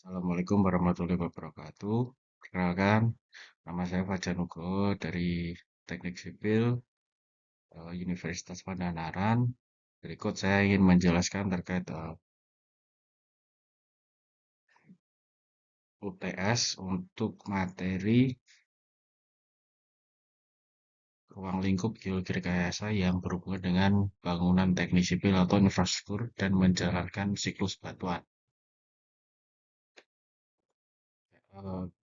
Assalamualaikum warahmatullahi wabarakatuh. Perkenalkan, nama saya Fajar Nugroho dari Teknik Sipil Universitas Pandanaran. Berikut saya ingin menjelaskan terkait UTS untuk materi ruang lingkup geologi rekayasa yang berhubungan dengan bangunan teknik sipil atau infrastruktur dan menjalankan siklus batuan.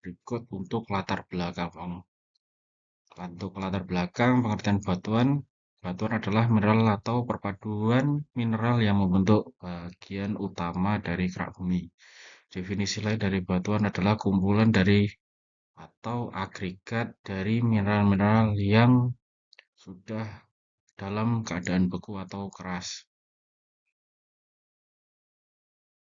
Berikut untuk latar belakang. Untuk latar belakang pengertian batuan, batuan adalah mineral atau perpaduan mineral yang membentuk bagian utama dari kerak bumi. Definisi lain dari batuan adalah kumpulan dari atau agregat dari mineral-mineral yang sudah dalam keadaan beku atau keras.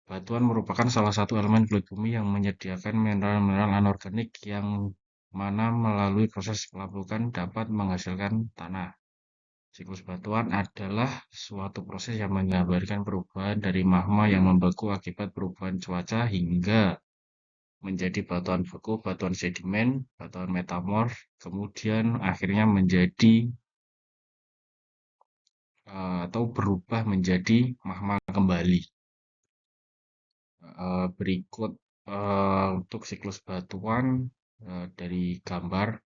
Batuan merupakan salah satu elemen kulit bumi yang menyediakan mineral-mineral anorganik yang mana melalui proses pelapukan dapat menghasilkan tanah. Siklus batuan adalah suatu proses yang menggambarkan perubahan dari magma yang membeku akibat perubahan cuaca hingga menjadi batuan beku, batuan sedimen, batuan metamorf, kemudian akhirnya menjadi atau berubah menjadi magma kembali. Berikut untuk siklus batuan dari gambar.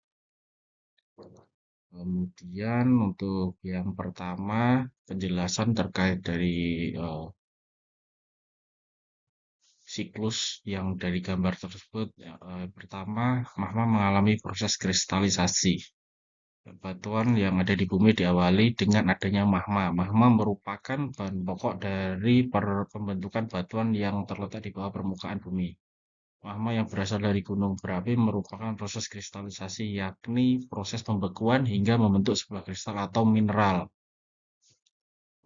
Kemudian untuk yang pertama penjelasan terkait dari siklus yang dari gambar tersebut. Pertama, magma mengalami proses kristalisasi. Batuan yang ada di bumi diawali dengan adanya magma. Magma merupakan bahan pokok dari pembentukan batuan yang terletak di bawah permukaan bumi. Magma yang berasal dari gunung berapi merupakan proses kristalisasi, yakni proses pembekuan hingga membentuk sebuah kristal atau mineral.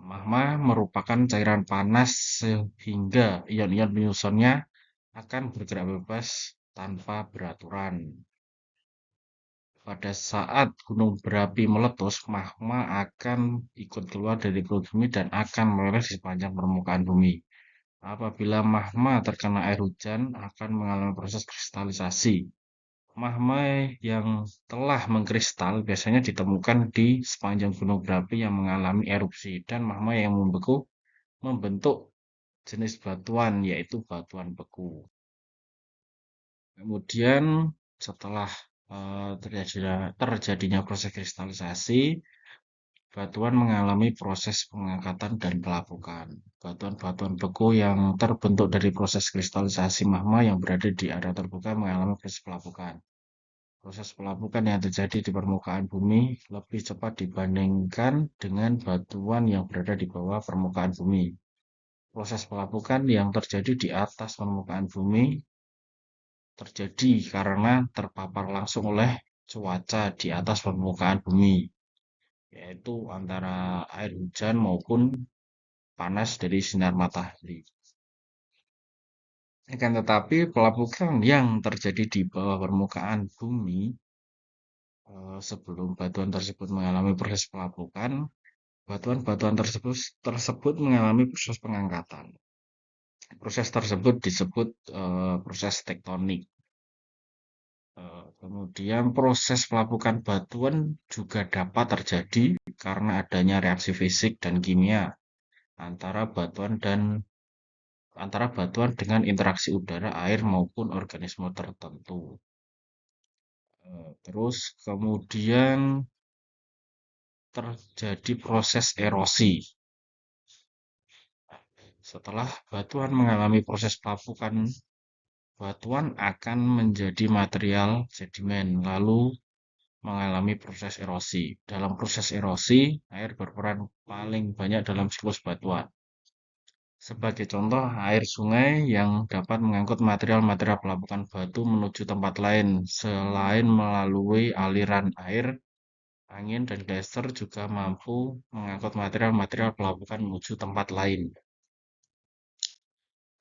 Magma merupakan cairan panas sehingga ion-ion penyusunnya akan bergerak bebas tanpa beraturan. Pada saat gunung berapi meletus, magma akan ikut keluar dari perut bumi dan akan meleleh di sepanjang permukaan bumi. Apabila magma terkena air hujan, akan mengalami proses kristalisasi. Magma yang telah mengkristal biasanya ditemukan di sepanjang gunung berapi yang mengalami erupsi, dan magma yang membeku membentuk jenis batuan, yaitu batuan beku. Kemudian setelah terjadinya proses kristalisasi, batuan mengalami proses pengangkatan dan pelapukan. Batuan-batuan beku yang terbentuk dari proses kristalisasi magma yang berada di area terbuka mengalami proses pelapukan. Proses pelapukan yang terjadi di permukaan bumi lebih cepat dibandingkan dengan batuan yang berada di bawah permukaan bumi. Proses pelapukan yang terjadi di atas permukaan bumi terjadi karena terpapar langsung oleh cuaca di atas permukaan bumi, yaitu antara air hujan maupun panas dari sinar matahari. Akan tetapi pelapukan yang terjadi di bawah permukaan bumi sebelum batuan tersebut mengalami proses pelapukan, batuan-batuan tersebut mengalami proses pengangkatan. Proses tersebut disebut proses tektonik. Kemudian proses pelapukan batuan juga dapat terjadi karena adanya reaksi fisik dan kimia antara batuan dengan interaksi udara, air maupun organisme tertentu. Terus kemudian terjadi proses erosi. Setelah batuan mengalami proses pelapukan, batuan akan menjadi material sedimen, lalu mengalami proses erosi. Dalam proses erosi, air berperan paling banyak dalam siklus batuan. Sebagai contoh, air sungai yang dapat mengangkut material-material pelapukan batu menuju tempat lain. Selain melalui aliran air, angin dan geyser juga mampu mengangkut material-material pelapukan menuju tempat lain.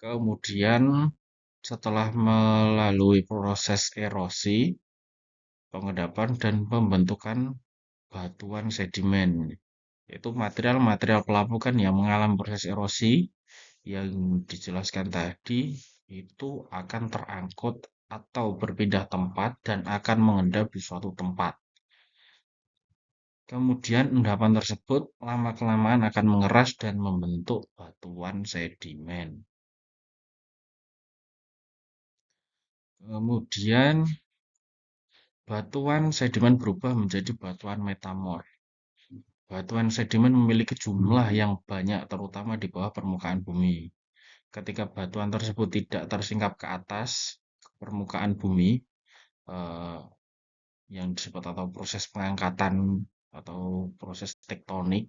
Kemudian, setelah melalui proses erosi, pengendapan dan pembentukan batuan sedimen, yaitu material-material pelapukan yang mengalami proses erosi yang dijelaskan tadi, itu akan terangkut atau berpindah tempat dan akan mengendap di suatu tempat. Kemudian endapan tersebut lama-kelamaan akan mengeras dan membentuk batuan sedimen. Kemudian batuan sedimen berubah menjadi batuan metamorf. Batuan sedimen memiliki jumlah yang banyak terutama di bawah permukaan bumi. Ketika batuan tersebut tidak tersingkap ke atas permukaan bumi, eh, yang disebut atau proses pengangkatan atau proses tektonik,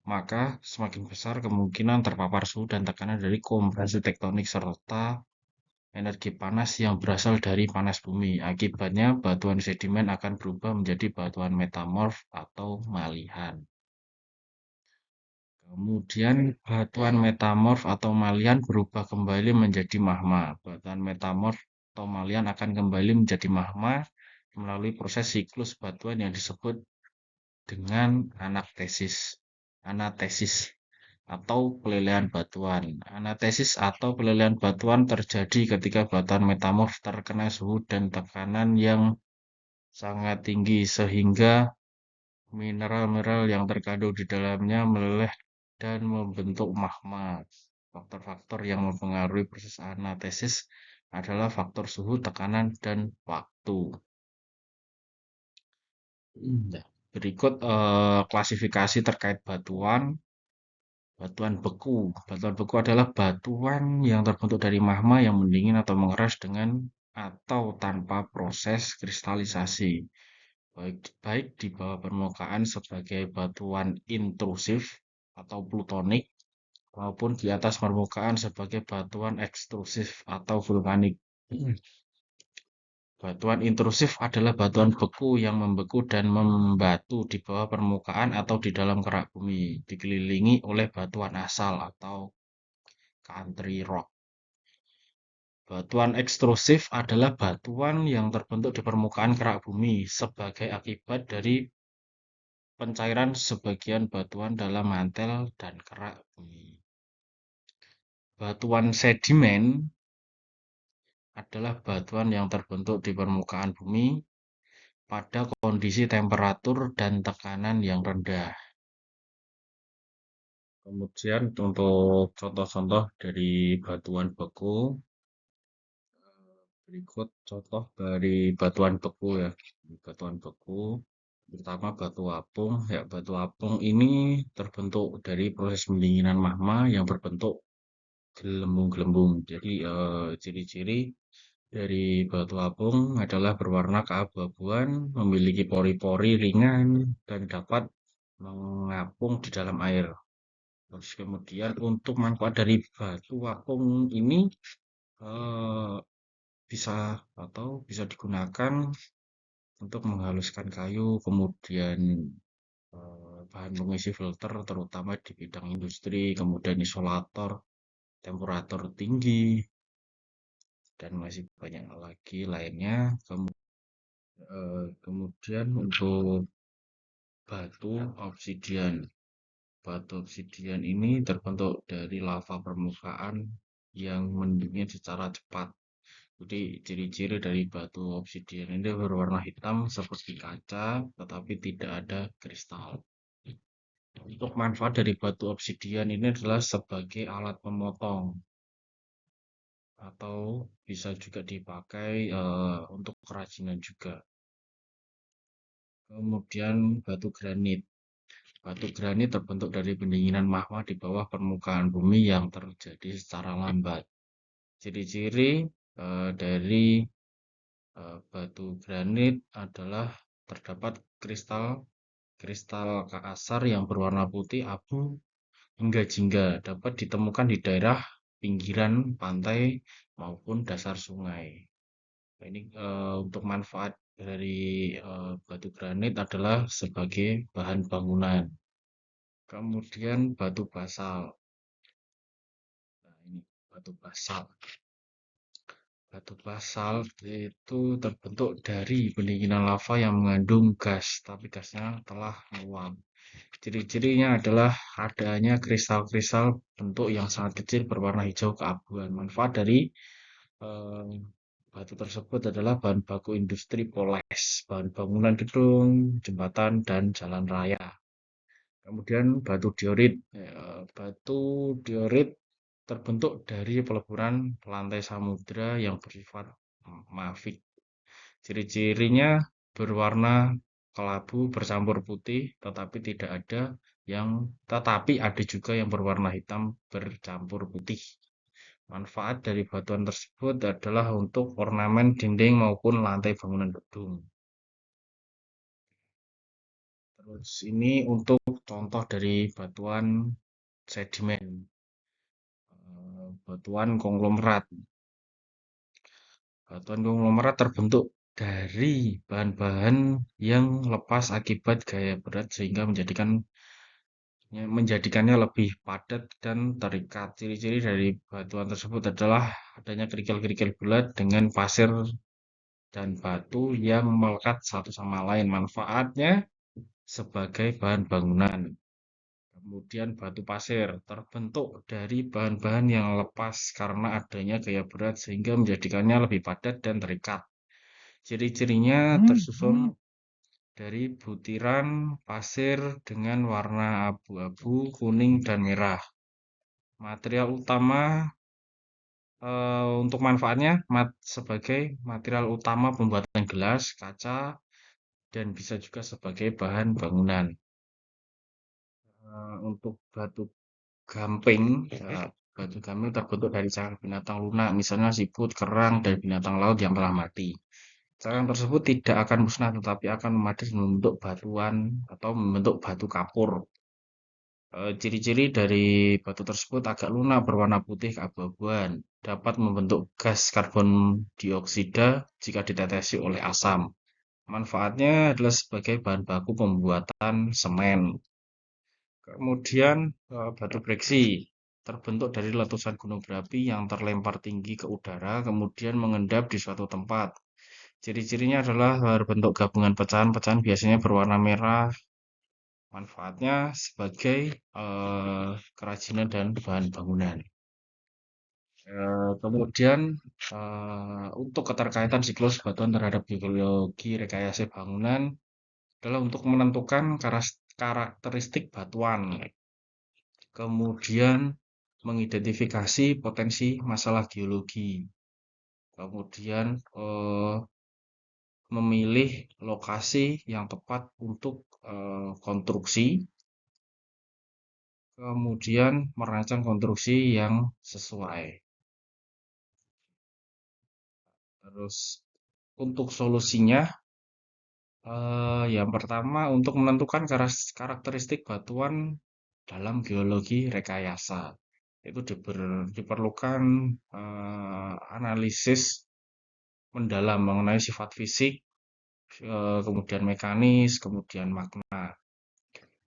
maka semakin besar kemungkinan terpapar suhu dan tekanan dari kompresi tektonik serta energi panas yang berasal dari panas bumi. Akibatnya, batuan sedimen akan berubah menjadi batuan metamorf atau malihan. Kemudian, batuan metamorf atau malihan berubah kembali menjadi magma. Batuan metamorf atau malihan akan kembali menjadi magma melalui proses siklus batuan yang disebut dengan anatesis atau pelelehan batuan. Anatesis atau pelelehan batuan terjadi ketika batuan metamorf terkena suhu dan tekanan yang sangat tinggi sehingga mineral-mineral yang terkandung di dalamnya meleleh dan membentuk magma. Faktor-faktor yang mempengaruhi proses anatesis adalah faktor suhu, tekanan, dan waktu. Nah, berikut klasifikasi terkait batuan. Batuan beku. Batuan beku adalah batuan yang terbentuk dari magma yang mendingin atau mengeras dengan atau tanpa proses kristalisasi. Baik di bawah permukaan sebagai batuan intrusif atau plutonik maupun di atas permukaan sebagai batuan ekstrusif atau vulkanik. Batuan intrusif adalah batuan beku yang membeku dan membatu di bawah permukaan atau di dalam kerak bumi, dikelilingi oleh batuan asal atau country rock. Batuan ekstrusif adalah batuan yang terbentuk di permukaan kerak bumi sebagai akibat dari pencairan sebagian batuan dalam mantel dan kerak bumi. Batuan sedimen adalah batuan yang terbentuk di permukaan bumi pada kondisi temperatur dan tekanan yang rendah. Kemudian untuk contoh-contoh dari batuan beku, berikut contoh dari batuan beku ya. Batuan beku, pertama batu apung. Ya, batu apung ini terbentuk dari proses pendinginan magma yang berbentuk gelembung-gelembung. Jadi ciri-ciri dari batu apung adalah berwarna keabu-abuan, memiliki pori-pori ringan, dan dapat mengapung di dalam air. Terus kemudian untuk manfaat dari batu apung ini eh, bisa bisa digunakan untuk menghaluskan kayu, kemudian bahan pengisi filter terutama di bidang industri, kemudian isolator, temperatur tinggi, dan masih banyak lagi lainnya. Kemudian untuk batu obsidian. Batu obsidian ini terbentuk dari lava permukaan yang mendingin secara cepat. Jadi ciri-ciri dari batu obsidian ini berwarna hitam seperti kaca, tetapi tidak ada kristal. Untuk manfaat dari batu obsidian ini adalah sebagai alat pemotong atau bisa juga dipakai untuk kerajinan juga. Kemudian batu granit. Batu granit terbentuk dari pendinginan magma di bawah permukaan bumi yang terjadi secara lambat. Ciri-ciri dari batu granit adalah terdapat kristal kristal kasar yang berwarna putih abu hingga jingga dapat ditemukan di daerah pinggiran pantai maupun dasar sungai. Nah, ini untuk manfaat dari batu granit adalah sebagai bahan bangunan. Kemudian batu basal. Nah, ini batu basal. Batu basalt itu terbentuk dari pendinginan lava yang mengandung gas, tapi gasnya telah meluap. Ciri-cirinya adalah adanya kristal-kristal bentuk yang sangat kecil berwarna hijau keabuan. Manfaat dari eh, batu tersebut adalah bahan baku industri poles, bahan bangunan gedung, jembatan, dan jalan raya. Kemudian batu diorit. Batu diorit terbentuk dari peleburan lantai samudra yang bersifat mafic. Ciri-cirinya berwarna kelabu bercampur putih, tetapi ada juga yang berwarna hitam bercampur putih. Manfaat dari batuan tersebut adalah untuk ornamen dinding maupun lantai bangunan gedung. Terus ini untuk contoh dari batuan sedimen, batuan konglomerat. Batuan konglomerat terbentuk dari bahan-bahan yang lepas akibat gaya berat sehingga menjadikannya lebih padat dan terikat. Ciri-ciri dari batuan tersebut adalah adanya kerikil-kerikil bulat dengan pasir dan batu yang melekat satu sama lain. Manfaatnya sebagai bahan bangunan. Kemudian batu pasir terbentuk dari bahan-bahan yang lepas karena adanya gaya berat sehingga menjadikannya lebih padat dan terikat. Ciri-cirinya tersusun dari butiran pasir dengan warna abu-abu, kuning, dan merah. Material utama untuk manfaatnya sebagai material utama pembuatan gelas, kaca, dan bisa juga sebagai bahan bangunan. Untuk gamping, batu gamping terbentuk dari cangkang binatang lunak, misalnya siput, kerang, dan binatang laut yang telah mati. Cangkang tersebut tidak akan musnah, tetapi akan memadai membentuk batuan atau membentuk batu kapur. Ciri-ciri dari batu tersebut agak lunak, berwarna putih keabu-abuan, dapat membentuk gas karbon dioksida jika ditetesi oleh asam. Manfaatnya adalah sebagai bahan baku pembuatan semen. Kemudian batu breksi terbentuk dari letusan gunung berapi yang terlempar tinggi ke udara, kemudian mengendap di suatu tempat. Ciri-cirinya adalah berbentuk gabungan pecahan-pecahan biasanya berwarna merah. Manfaatnya sebagai kerajinan dan bahan bangunan. Kemudian untuk keterkaitan siklus batuan terhadap geologi rekayasa bangunan adalah untuk menentukan karakteristik batuan, kemudian mengidentifikasi potensi masalah geologi, kemudian memilih lokasi yang tepat untuk konstruksi, kemudian merancang konstruksi yang sesuai. Terus untuk solusinya, yang pertama untuk menentukan karakteristik batuan dalam geologi rekayasa itu diperlukan analisis mendalam mengenai sifat fisik, kemudian mekanis, kemudian makna.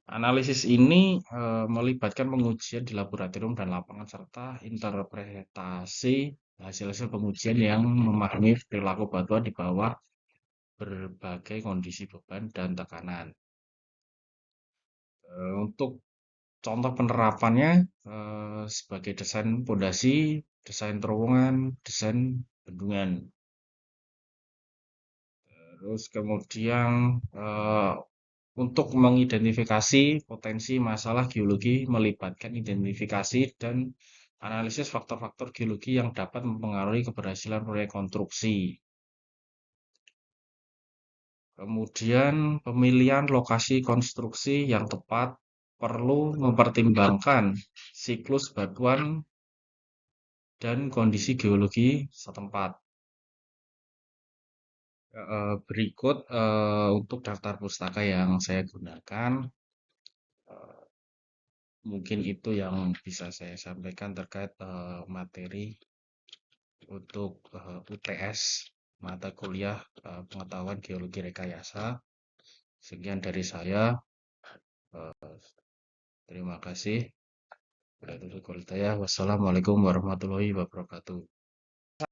Analisis ini melibatkan pengujian di laboratorium dan lapangan serta interpretasi hasil-hasil pengujian yang memahami perilaku batuan di bawah berbagai kondisi beban dan tekanan. Untuk contoh penerapannya sebagai desain pondasi, desain terowongan, desain bendungan. Terus kemudian untuk mengidentifikasi potensi masalah geologi melibatkan identifikasi dan analisis faktor-faktor geologi yang dapat mempengaruhi keberhasilan proyek konstruksi. Kemudian pemilihan lokasi konstruksi yang tepat perlu mempertimbangkan siklus batuan dan kondisi geologi setempat. Berikut untuk daftar pustaka yang saya gunakan. Mungkin itu yang bisa saya sampaikan terkait materi untuk UTS mata kuliah pengetahuan geologi rekayasa. Sekian dari saya. Terima kasih. Wassalamualaikum warahmatullahi wabarakatuh.